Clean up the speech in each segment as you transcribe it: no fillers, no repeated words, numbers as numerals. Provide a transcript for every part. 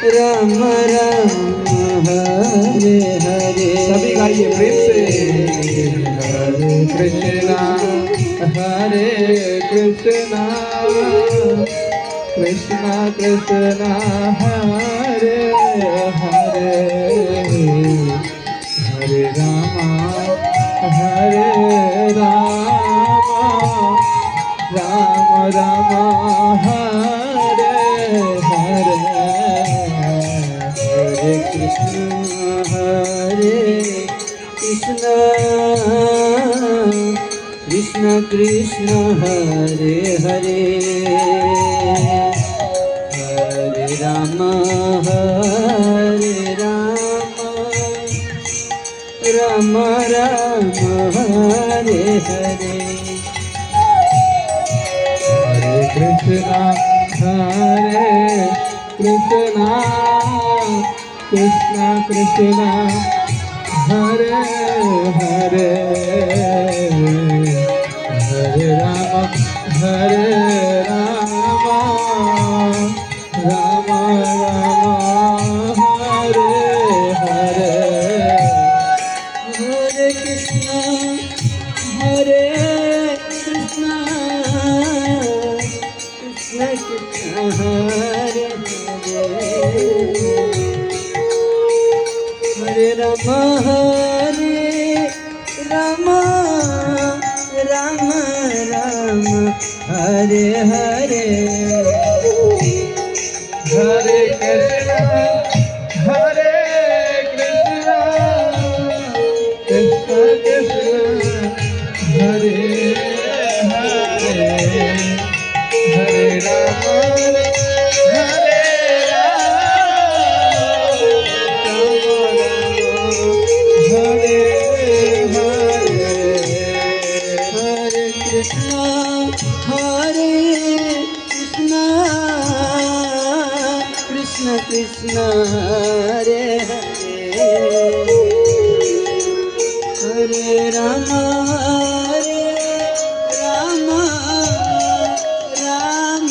राम राम हरे हरे। सभी गाइए प्रेम से। हरे कृष्णा कृष्णा कृष्णा हरे हरे, हरे रामा राम राम हरे हरे, हरे कृष्ण कृष्ण कृष्ण हरे हरे, हरे राम राम राम हरे हरे। हरे कृष्णा कृष्णा कृष्णा हरे हरे, हरे राम राम राम हरे हरे। हरे कृष्ण कृष्ण कृष्ण हरे हरे, हरे राम राम राम हरे हरे। हरे कृष्णा कृष्णा कृष्णा हरे हरे, हरे राम हरे हरे। हरे कृष्णा कृष्ण कृष्ण हरे हरे, हरे राम राम राम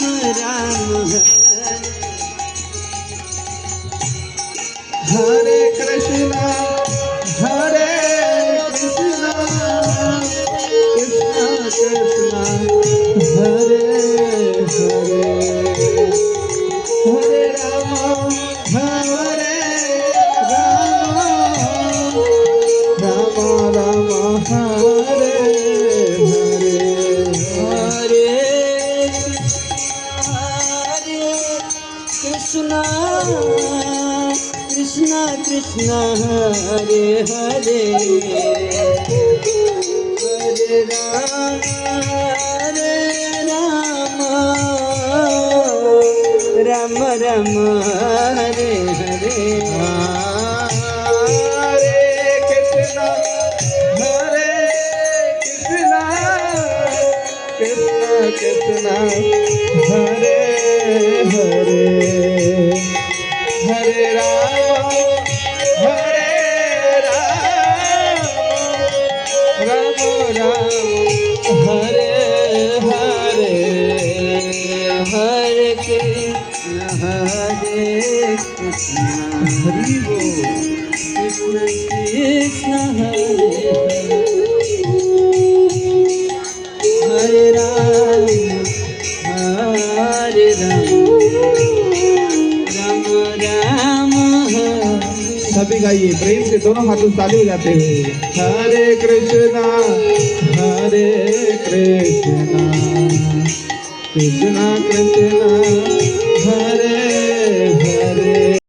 हरे कृष्णा कृष्णा कृष्णा हरे हरे, हरे राम राम हरे हरे। हरे कृष्णा कृष्ण कृष्ण हरे हरे, हरे राम राम राम हरे हरे। हरे कृष्णा कृष्णा हरे हरे, हरे राम राम हरे हरे। हरे कृष्ण हरि बोल। कृष्ण कृष्ण हरे राम राम राम हरे। सभी गाइए प्रेम से, दोनों हाथों ताली हो जाते हुए। हरे कृष्णा कृष्णा कृष्णा हरे हरे।